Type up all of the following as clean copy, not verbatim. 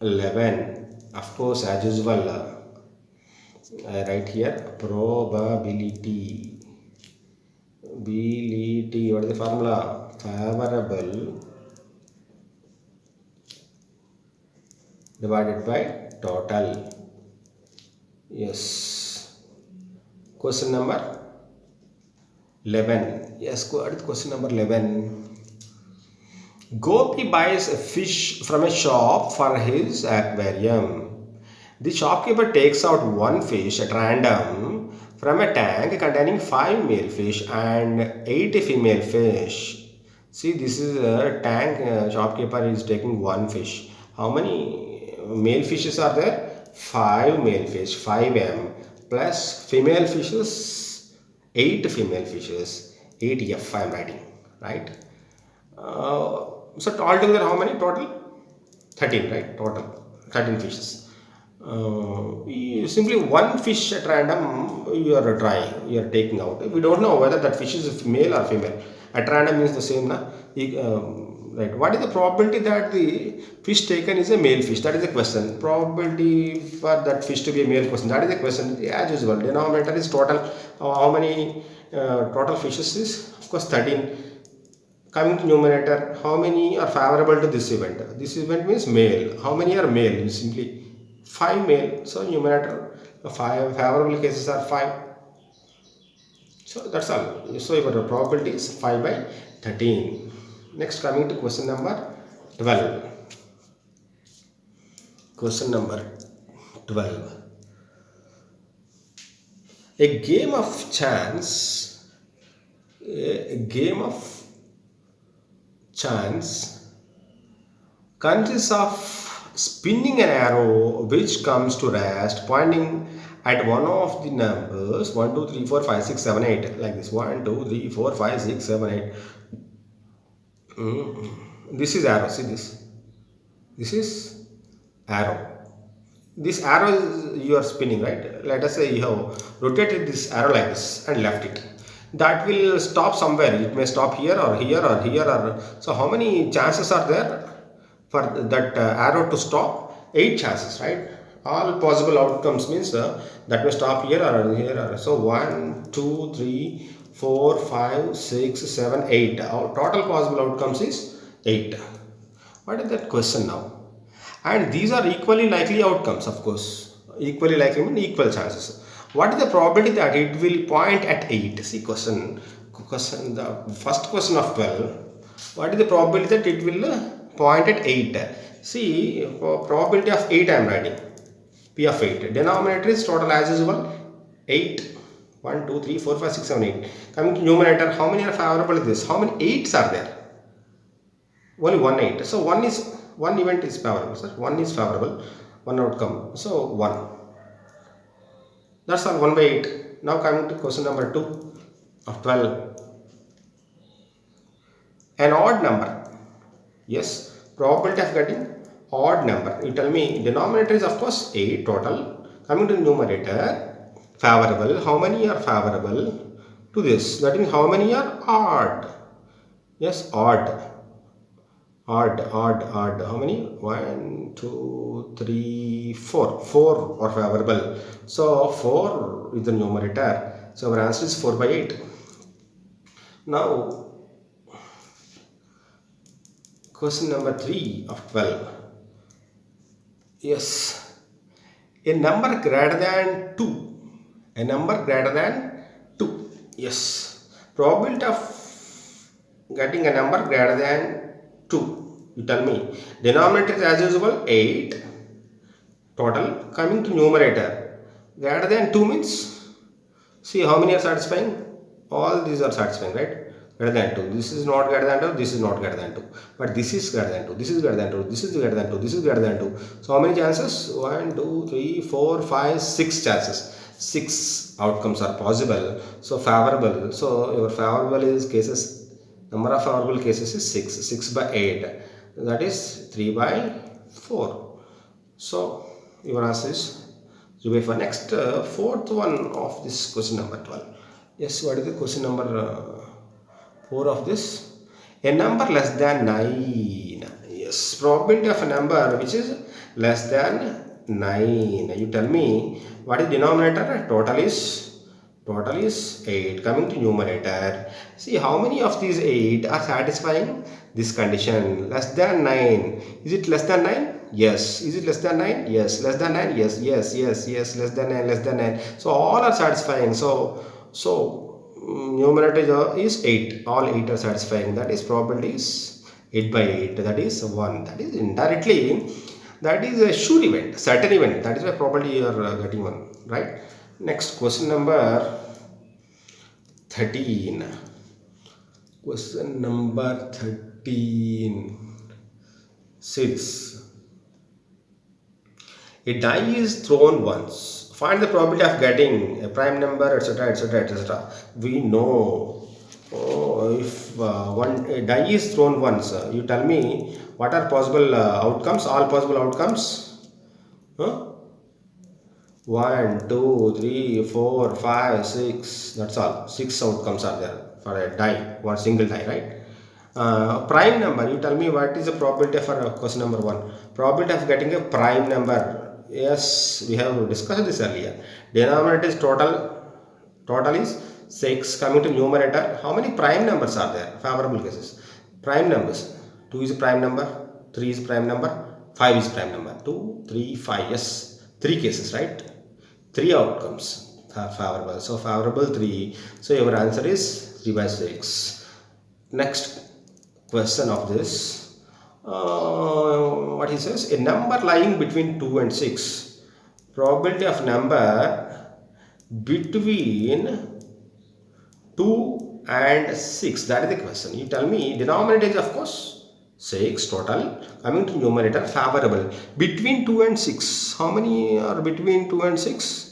11. Of course, as usual, I write here probability. Ability, what is the formula? Favorable divided by total. Yes. Question number 11. Yes, what is question number 11? Gopi buys a fish from a shop for his aquarium. The shopkeeper takes out one fish at random from a tank containing 5 male fish and 8 female fish. See, this is a tank. Shopkeeper is taking one fish. How many male fishes are there? 5 male fish, 5m, plus female fishes, 8 female fishes, 8f I am writing, right? So altogether how many total? 13, right? Total 13 fishes. Simply one fish at random you are trying, you are taking out. We don't know whether that fish is male or female. At random means the same, na? Right. What is the probability that the fish taken is a male fish? That is the question. Probability for that fish to be a male question. That is the question. As usual, denominator is total. How many total fishes is? Of course, 13. Coming to numerator, how many are favorable to this event? This event means male. How many are male? You simply 5 male. So numerator, 5 favorable cases are 5. So that's all. So your probability is 5 by 13. Next, coming to question number 12. Question number 12. A game of chance. A game of chance consists of spinning an arrow which comes to rest pointing at one of the numbers 1 2 3 4 5 6 7 8, like this. 1 2 3 4 5 6 7 8. This is arrow. See this is arrow. This arrow is you are spinning, right? Let us say you have rotated this arrow like this and left it. That will stop somewhere. It may stop here or here or here or so. How many chances are there for that arrow to stop? 8 chances, right? All possible outcomes means that may stop here or here or so. 1 2 3 4 5 6 7 8. Our total possible outcomes is 8. What is that question now? And these are equally likely outcomes, of course. Equally likely means equal chances. What is the probability that it will point at 8? See, the first question of 12. What is the probability that it will point at 8? See, probability of 8 I am writing. P of 8. Denominator is total as usual 8. 1 2 3 4 5 6 7 8. Coming to numerator, how many are favorable to this? How many 8s are there? Only 1 8. So one event is favorable, sir. One is favorable, one outcome. So 1. That's all, 1 by 8. Now coming to question number 2 of 12. An odd number. Yes, probability of getting odd number. You tell me denominator is of course 8 total. Coming to numerator, favorable. How many are favorable to this? That means how many are odd? Yes, odd. Odd. How many? 1 2 3 4. 4 are favorable. So 4 is the numerator. So our answer is 4 by 8. Now question number 3 of 12. Yes, a number greater than 2. A number greater than 2. Yes, probability of getting a number greater than 2. You tell me. Denominator is as usual 8 total. Coming to numerator, greater than 2 means, see how many are satisfying? All these are satisfying, right? Greater than 2. This is not greater than 2. This is not greater than 2. But this is greater than 2. This is greater than 2. This is greater than 2. This is greater than 2. So how many chances? 1 2 3 4 5 6 chances. 6 outcomes are possible. So favorable. So your favorable is cases. Number of favorable cases is 6. 6 by 8. That is 3 by 4. So your answer is 3 by 4. Next, fourth one of this question number 12. Yes, what is the question number 4 of this? A number less than 9. Yes, 6. Probability of a number which is less than 9. You tell me what is denominator? Total is 8. Coming to numerator, see how many of these 8 are satisfying this condition. Less than 9. Is it less than 9? Yes. Is it less than 9? Yes. Less than 9? Yes. Yes. Less than 9. Less than 9. So all are satisfying. Numerator is 8. All 8 are satisfying. That is probability is 8 by 8. That is 1. That is indirectly, that is a sure event, certain event. That is why probability you are getting 1. Right? Next, question number 13. Question number 13. 6. A die is thrown once. Find the probability of getting a prime number, etc., etc., etc. We know, if a die is thrown once, you tell me what are possible outcomes. All possible outcomes. 1, 2, 3, 4, 5, 6. That's all. 6 outcomes are there for a die, one single die, right? Prime number. You tell me what is the probability for question number 1. Probability of getting a prime number. Yes, we have discussed this earlier. Denominator is total. Total is 6. Coming to numerator, how many prime numbers are there? Favorable cases. Prime numbers. 2 is a prime number. 3 is a prime number. 5 is prime number. 2, 3, 5. Yes. 3 cases, right? 3 outcomes are favorable. So favorable 3. So your answer is 3 by 6. Next question of this. What he says, a number lying between 2 and 6. Probability of number between 2 and 6. That is the question. You tell me denominator is of course 6 total. Coming to numerator, favorable. Between 2 and 6. How many are between 2 and 6?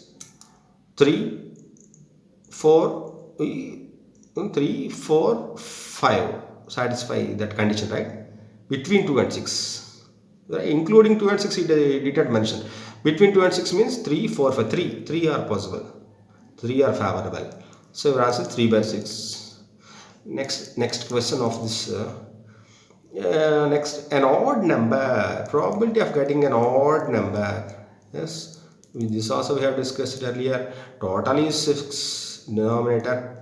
3, 4, 3, 4, 5. Satisfy that condition, right? Between 2 and 6. Including 2 and 6, it did not mention. Between 2 and 6 means 3, 4, 5. 3 are possible. 3 are favorable. So your answer 3 by 6. Next question of this. Next, an odd number. Probability of getting an odd number. Yes, this also we have discussed earlier. Total is 6. Denominator.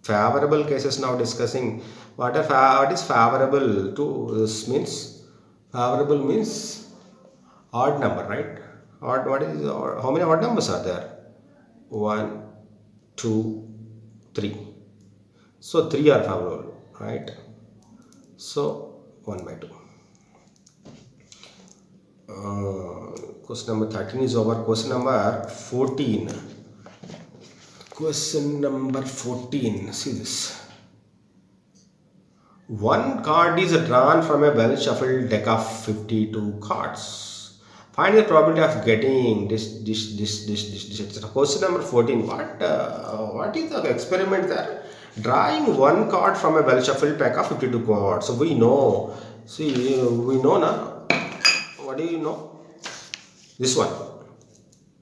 Favorable cases now discussing. What is favorable to this means? Favorable means odd number, right? Odd. What is odd? How many odd numbers are there? 1, 2, 3. So 3 are favorable, right? So 1 by 2. Question number 13 is over. Question number 14. Question number 14. See this. One card is drawn from a well shuffled deck of 52 cards. Find the probability of getting this, etc. Question number 14. What is the experiment there? Drawing one card from a well shuffled pack of 52 cards. So we know. See, we know now. What do you know? This one.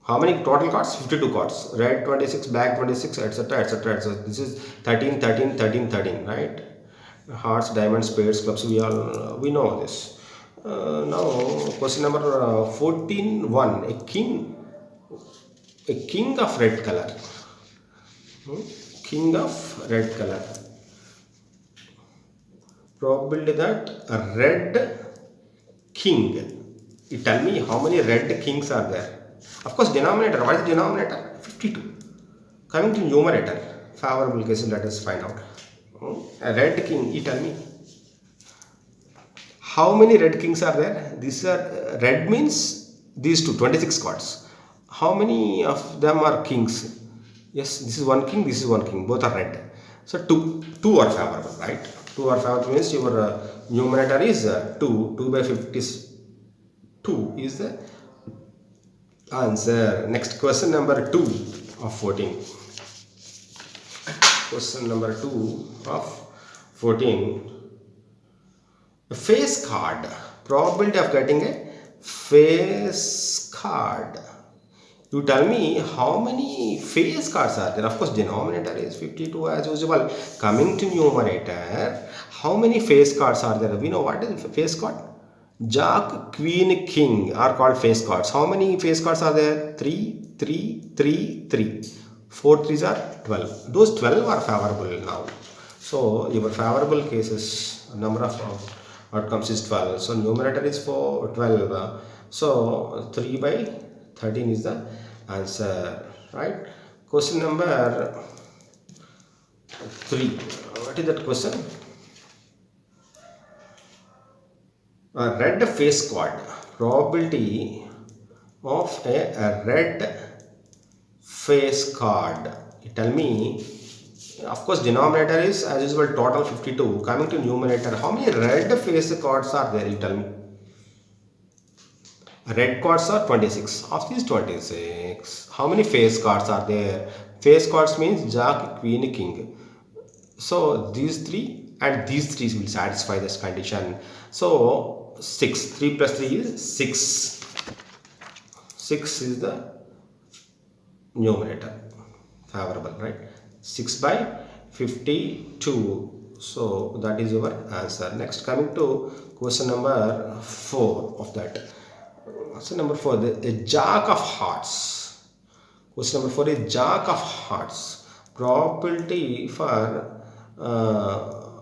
How many total cards? 52 cards. Red 26, black 26, etc. etc. So this is 13, 13, 13, 13, right? Hearts, diamonds, spades, clubs. We know this. Now question number 14.1. A king of red color. King of red color. Probability that a red king. You tell me how many red kings are there. Of course, denominator. What is the denominator? 52. Coming to numerator. Favorable cases, let us find out. A red king, you tell me. How many red kings are there? These are red means these two, 26 cards. How many of them are kings? Yes, this is one king, this is one king. Both are red. So two are favorable, right? 2 are favorable means your numerator is 2. 2 by 52 is the answer. Next, question number 2 of 14. Question number 2 of 14. A face card. Probability of getting a face card. You tell me how many face cards are there. Of course, denominator is 52 as usual. Coming to numerator, how many face cards are there? We know what is a face card. Jack, Queen, King are called face cards. How many face cards are there? 3, 3, 3, 3. 4 threes are 12. Those 12 are favorable now. So your favorable cases, number of outcomes is 12. So numerator is for 12. So 3 by 13 is the answer. Right? Question number 3. What is that question? Red face card. Probability of a red face card. You tell me. Of course, denominator is as usual total 52. Coming to numerator, how many red face cards are there? You tell me. Red cards are 26. Of these 26, how many face cards are there? Face cards means Jack, Queen, King. So these three and these three will satisfy this condition. So 6. 3 plus 3 is 6. 6 is the numerator. Favorable, right? 6 by 52. So that is your answer. Next, coming to question number 4 of that. Question number 4, the Jack of Hearts. Question number 4 is Jack of Hearts. Probability for a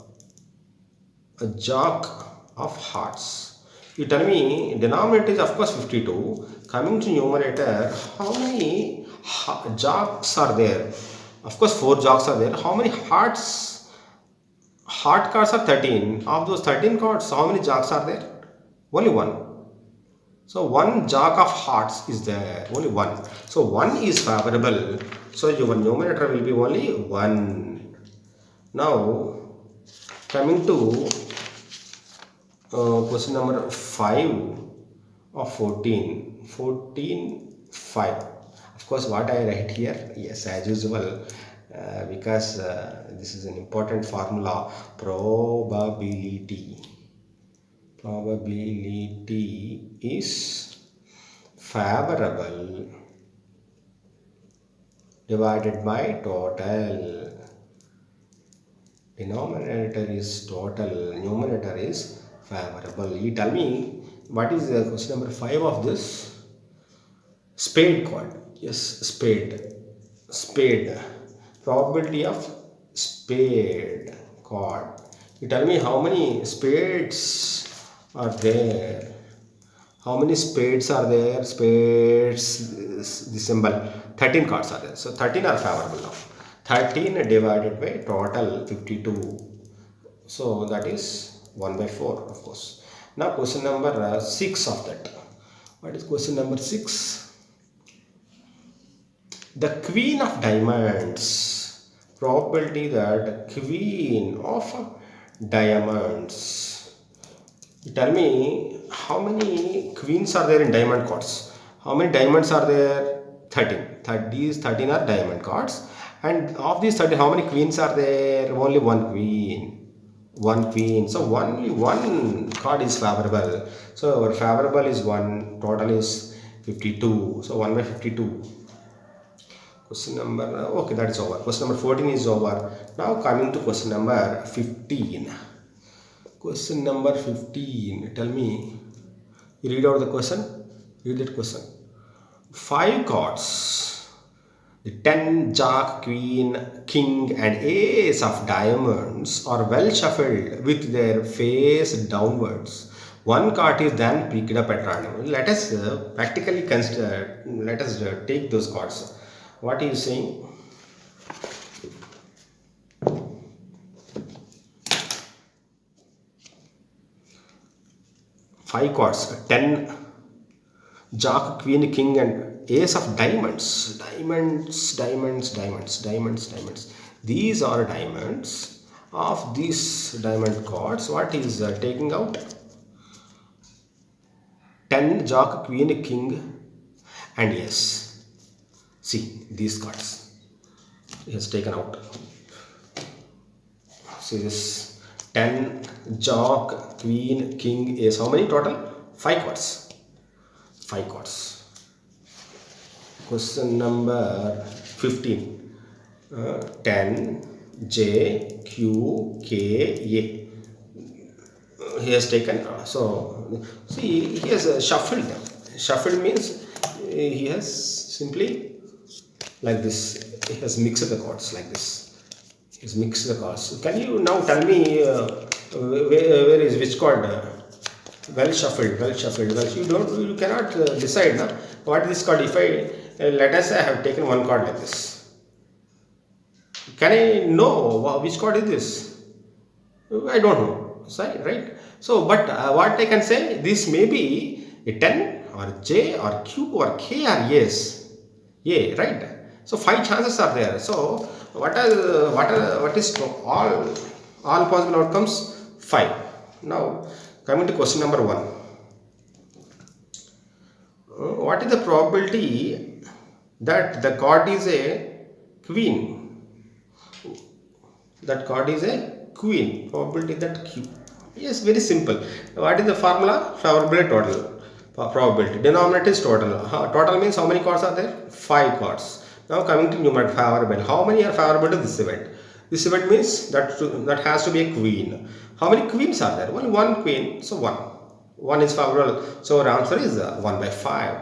Jack of Hearts. You tell me, denominator is of course 52. Coming to numerator, how many jacks are there? Of course 4 jacks are there. How many hearts? Heart cards are 13. Of those 13 cards, how many jacks are there? Only one. So one jack of hearts is there. Only one. So 1 is favorable. So your numerator will be only 1. Now coming to question number 5 of 14. 14, 5. Of course, what I write here, yes, as usual, because this is an important formula, probability. Probability is favorable divided by total. Denominator is total, numerator is favorable. You tell me, what is the question number 5 of this? Spade card. Yes, spade. Spade. Probability of spade card. You tell me how many spades are there. How many spades are there? Spades, the symbol. 13 cards are there. So 13 are favorable now. 13 divided by total 52. So that is 1 by 4, of course. Now question number 6 of that. What is question number 6? The Queen of Diamonds. Probability that Queen of Diamonds. You tell me how many queens are there in diamond cards. How many diamonds are there? 13. These 13 are diamond cards. And of these 13, how many queens are there? Only one queen. One queen. So only one card is favorable. So our favorable is 1. Total is 52. So 1 by 52. Question number, okay, that is over. Question number 14 is over. Now coming to question number 15. Question number 15. Tell me. You read out the question. Read that question. 5 cards. The 10, Jack, Queen, King and Ace of Diamonds are well shuffled with their face downwards. One card is then picked up at random. Let us practically consider. Let us take those cards. What are you saying? 5 cards, 10, Jack, Queen, King and Ace of Diamonds. Diamonds, diamonds, diamonds, diamonds, diamonds. These are diamonds. Of these diamond cards, what is taking out? 10, Jack, Queen, King and Ace. See, these cards. He has taken out. See this. 10, Jack, Queen, King, Ace. How many total? 5 cards. 5 cards. Question number 15. 10, J, Q, K, A. he has taken. So see, he has shuffled. Shuffled means he has simply like this. He has mixed the chords like this. He has mixed the chords. Can you now tell me where is which chord? Well shuffled, well shuffled. Well, you cannot decide now. What is this chord? If I let us say I have taken one chord like this. Can I know which chord is this? I don't know. Sorry, right? So, but what I can say, this may be a 10 or J or Q or K or yes. Yeah, right? So, 5 chances are there. So, what is all possible outcomes? 5. Now, coming to question number 1. What is the probability that the chord is a queen? That chord is a queen. Probability that Q. Yes, very simple. What is the formula? Favorability total. Probability. Denominator is total. Total means how many chords are there? 5 chords. Now coming to numerator, favorable. How many are favorable to this event? This event means that has to be a queen. How many queens are there? Only one queen. So 1. 1 is favorable. So our answer is 1 by 5.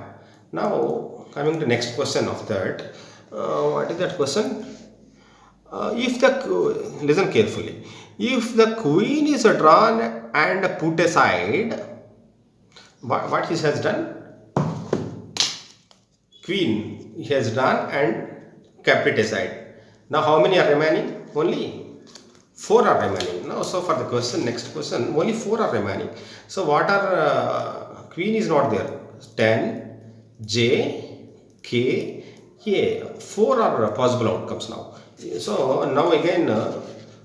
Now coming to next question of that. What is that question? Listen carefully, if the queen is drawn and put aside, what he has done? Queen he has done and kept it aside. Now how many are remaining? Only 4 are remaining. Now so for the question, next question, only 4 are remaining. So what are queen is not there. 10, J, K, A. 4 are possible outcomes now. So now again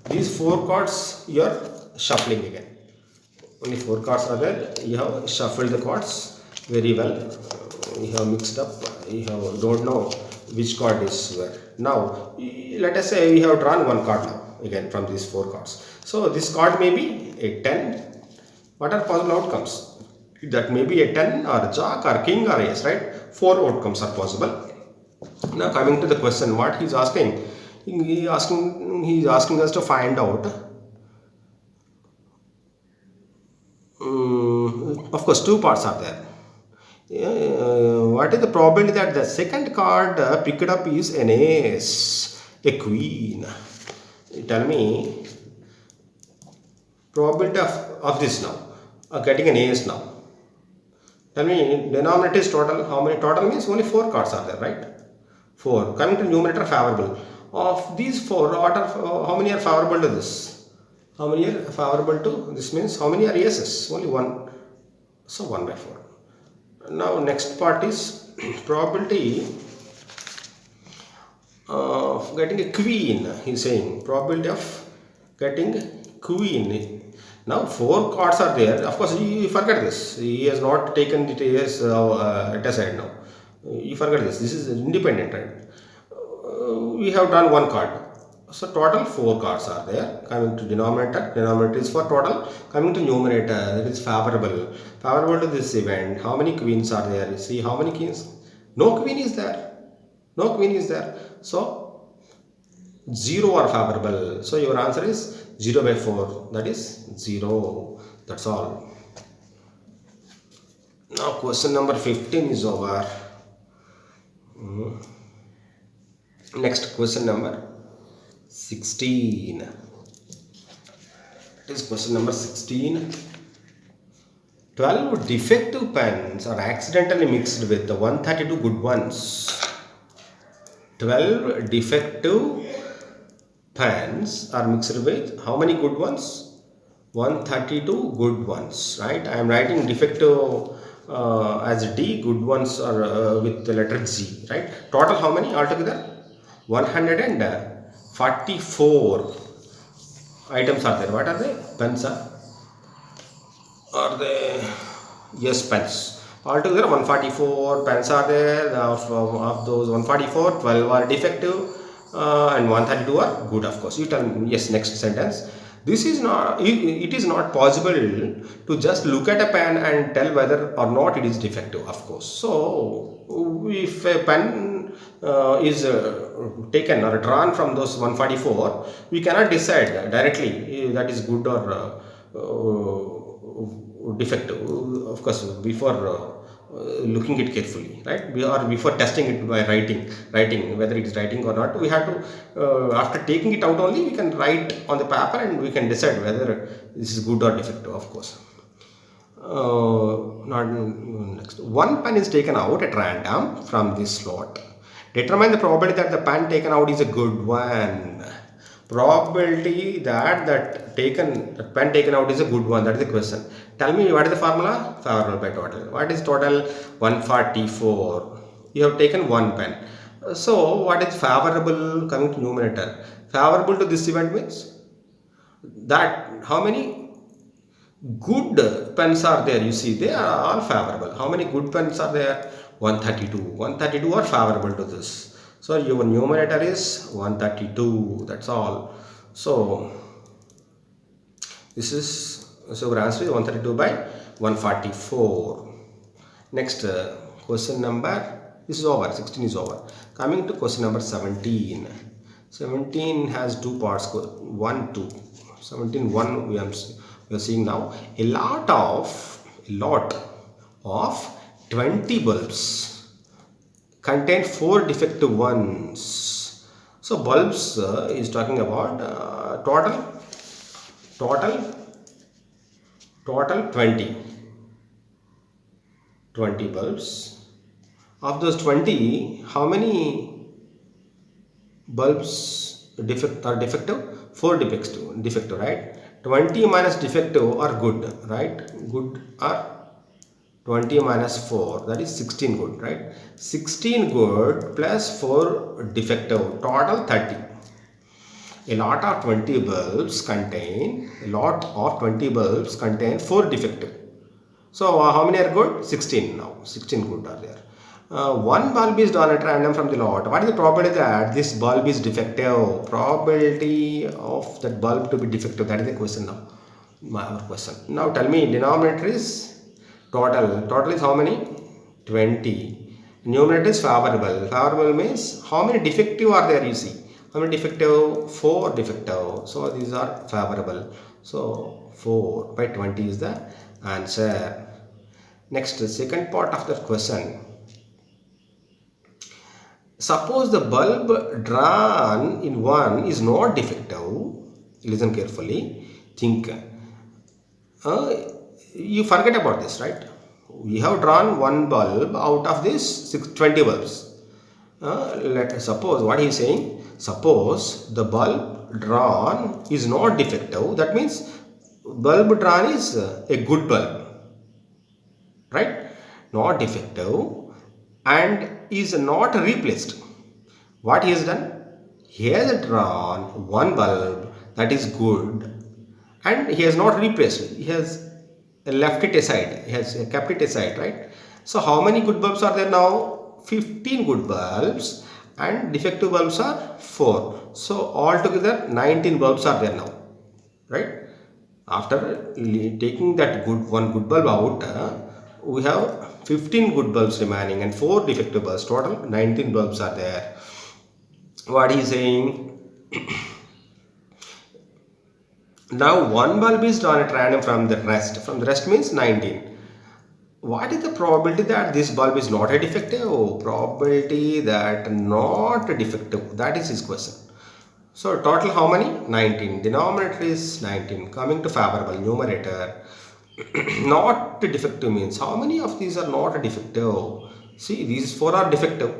these 4 chords you are shuffling again. Only 4 chords are there. You have shuffled the chords very well. You have mixed up. You have don't know which chord is where. Now let us say we have drawn one chord now again from these 4 chords. So this chord may be a 10. What are possible outcomes? That may be a 10 or jack or king or ace, right? 4 outcomes are possible. Now coming to the question, what he is asking, he is asking us to find out. Of course, 2 parts are there. What is the probability that the second card picked up is an ace, a queen? Tell me probability of this now, getting an ace now. Tell me denominator is total. How many? Total means only 4 cards are there, right? 4. Coming to numerator, favorable. Of these 4, how many are favorable to this? How many are favorable to this? Means how many are aces? Only 1. So 1 by 4. Now next part is probability of getting a queen. He is saying probability of getting queen. Now 4 cards are there. Of course, you forget this. He has not taken it as at aside now. You forget this. This is independent, right? We have done 1 card. So total 4 cards are there. Coming to denominator, denominator is for total. Coming to numerator, that is favorable. Favorable to this event. How many queens are there? You see how many queens? No queen is there. No queen is there. So 0 are favorable. So your answer is 0 by 4. That is 0. That's all. Now question number 15 is over. Next question number 16. It is question number 16. 12 defective pens are accidentally mixed with the 132 good ones. 12 defective pens are mixed with how many good ones? 132 good ones, right? I am writing defective as D, good ones are with the letter G, right? Total how many altogether? 144 items are there. What are they? Pens are they? Yes, pens. Altogether 144 pens are there. Of those 144, 12 are defective and 132 are good, of course. You tell me, yes, next sentence. This is not, it is not possible to just look at a pen and tell whether or not it is defective, of course. So if a pen is taken or drawn from those 144, we cannot decide directly that is good or defective, of course, before looking it carefully, right? Or before testing it by writing whether it is writing or not. We have to, after taking it out only, we can write on the paper and we can decide whether this is good or defective, of course. Not next. One pen is taken out at random from this slot. Determine the probability that the pen taken out is a good one. Probability that pen taken out is a good one. That is the question. Tell me, what is the formula? Favorable by total. What is total? 144. You have taken one pen. So what is favorable coming to numerator? Favorable to this event means that how many good pens are there? You see, they are all favorable. How many good pens are there? 132. 132 are favorable to this. So your numerator is 132. That's all. So this is, so your answer is 132 by 144. Next question number, this is over. 16 is over. Coming to question number 17. 17 has two parts. 1, 2. 17, 1 we are seeing now. A lot of 20 bulbs contain 4 defective ones. So bulbs is talking about total 20 bulbs. Of those 20, how many bulbs are defective? 4 defective, right? 20 minus defective are good, right? Good are 20 minus 4, that is 16 good, right? 16 good plus 4 defective, total 30. A lot of 20 bulbs contain 4 defective. So how many are good? 16 now. 16 good are there. One bulb is drawn at random from the lot. What is the probability that this bulb is defective? Probability of that bulb to be defective. That is the question now. Our question. Now tell me, denominator is total. Total is how many? 20. Numerator is favorable. Favorable means how many defective are there, you see. How many defective? 4 defective. So these are favorable. So 4 by 20 is the answer. Next, the second part of the question. Suppose the bulb drawn in 1 is not defective. Listen carefully. Think. You forget about this, right? We have drawn one bulb out of this 20 bulbs. Let us suppose, what he is saying, suppose the bulb drawn is not defective. That means bulb drawn is a good bulb, right? Not defective and is not replaced. What he has done? He has drawn one bulb that is good and he has not replaced. He has left it aside. He has kept it aside, right? So how many good bulbs are there now? 15 good bulbs and defective bulbs are 4. So altogether 19 bulbs are there now, right? After taking that one good bulb out, we have 15 good bulbs remaining and 4 defective bulbs. Total 19 bulbs are there. What he is saying? Now one bulb is drawn at random from the rest. From the rest means 19. What is the probability that this bulb is not a defective? Probability that not a defective. That is his question. So total how many? 19. Denominator is 19. Coming to favorable numerator. Not a defective means how many of these are not a defective? See, these 4 are defective.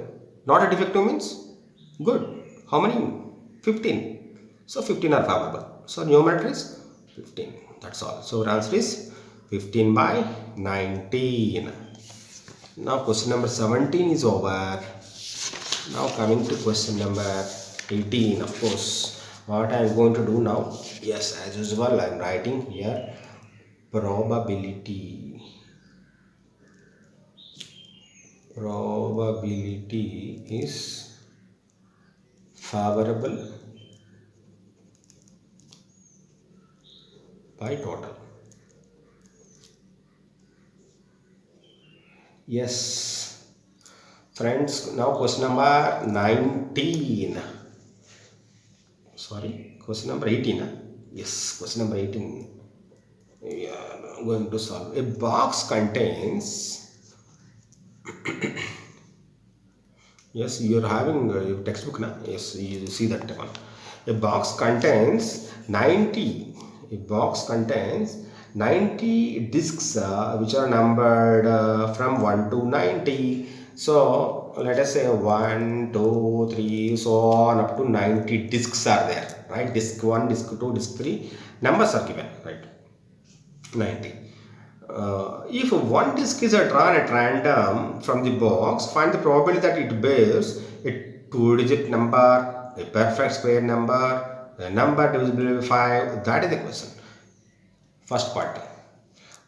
Not a defective means good. How many? 15. So 15 are favorable. So numerator is 15. That's all. So our answer is 15 by 19. Now question number 17 is over. Now coming to question number 18, of course. What I am going to do now? Yes, as usual, I am writing here probability. Probability is favorable by total. Yes, friends, now question number 19. Sorry, question number 18. Yes, question number 18. Yeah. going to solve. A box contains, yes, you are having your textbook now. Yes, you see that one. A box contains 90. A box contains 90 discs which are numbered from 1 to 90. So let us say 1, 2, 3, so on up to 90 discs are there, right? Disc 1, disc 2, disc 3. Numbers are given, right? 90. If one disk is drawn at random from the box, find the probability that it bears a two-digit number, a perfect square number, a number divisible by 5. That is the question. First part.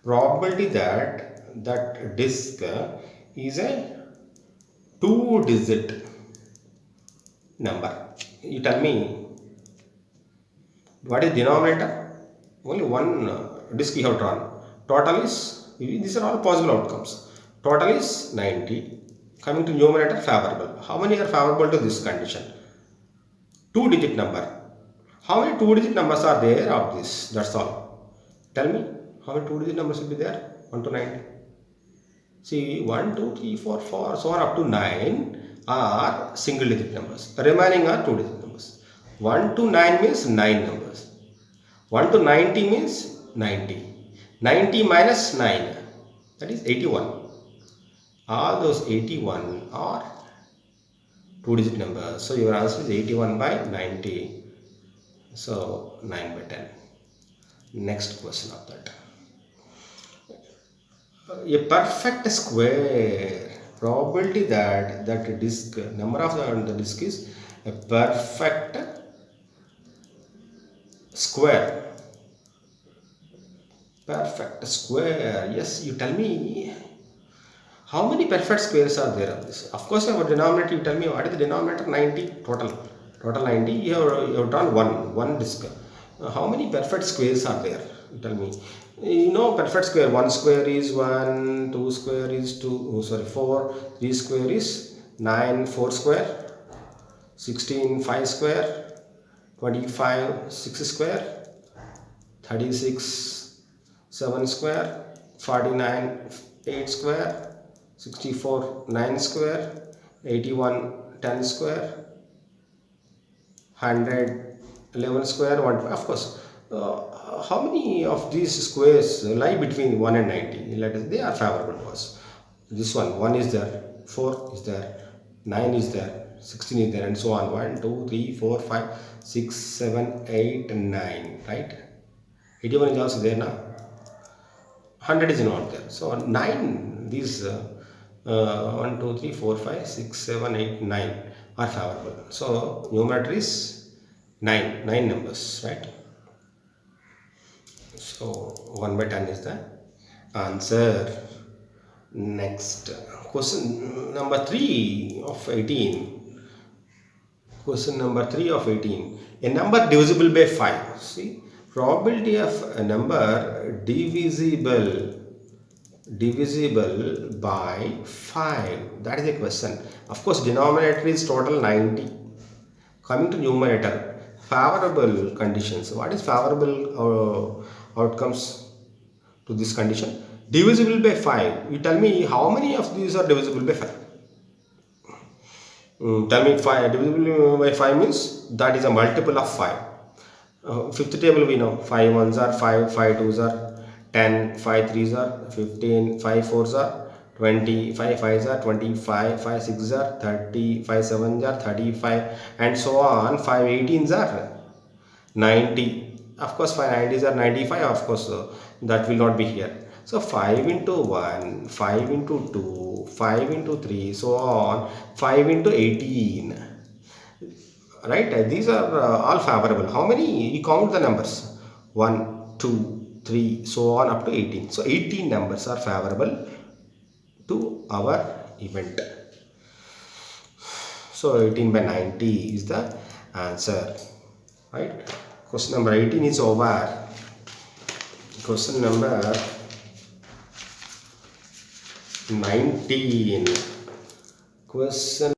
Probability that disk is a two-digit number. You tell me what is denominator? Only one disk you have drawn. Total is, these are all possible outcomes. Total is 90. Coming to numerator, favorable. How many are favorable to this condition? Two-digit number. How many two-digit numbers are there of this? That's all. Tell me, how many two-digit numbers will be there? 1 to 90. See, 1, 2, 3, 4, 4, so on up to 9 are single-digit numbers. The remaining are two-digit numbers. 1 to 9 means 9 numbers. 1 to 90 means 90. 90 minus 9, that is 81. All those 81 are two-digit numbers. So your answer is 81 by 90. So 9 by 10. Next question of that. A perfect square. Probability that disk, number of the disk is a perfect square. Perfect square. Yes, you tell me how many perfect squares are there of this. Of course, our denominator, you tell me what is the denominator? 90 total. Total 90. You have drawn one disk. How many perfect squares are there? You tell me. You know perfect square. 1 square is 1, 2 square is 2, oh, sorry, 4, 3 square is 9, 4 square, 16, 5 square, 25, 6 square, 36, 7 square, 49, 8 square, 64, 9 square, 81, 10 square, 100, 11 square, 1. Of course, how many of these squares lie between 1 and 90? Let us, they are favorable to us. This one is there, 4 is there, 9 is there, 16 is there, and so on. 1, 2, 3, 4, 5, 6, 7, 8, 9, right? 81 is also there now. 100 is not there. So 9, these 1, 2, 3, 4, 5, 6, 7, 8, 9 are favorable. So numerator is 9 numbers, right? So 1 by 10 is the answer. Next question number 3 of 18. Question number 3 of 18. A number divisible by 5. See, probability of a number divisible by 5. That is the question. Of course, denominator is total 90. Coming to numerator, favorable conditions. What is favorable outcomes to this condition? Divisible by 5. You tell me how many of these are divisible by 5? Tell me 5. Divisible by 5 means that is a multiple of 5. Fifth table we know 5 ones are 5, 5 twos are 10, 5 threes are 15, 5 fours are 20, 5 fives are 25, 5 sixes are 30, 5 sevens are 35, and so on. 5 18s are 90. Of course, 5 90s are 95. Of course, that will not be here. So 5 into 1, 5 into 2, 5 into 3, so on. 5 into 18. Right? These are all favorable. How many? You count the numbers. 1, 2, 3, so on up to 18. So 18 numbers are favorable to our event. So 18 by 90 is the answer. Right? Question number 18 is over. Question number 19. Question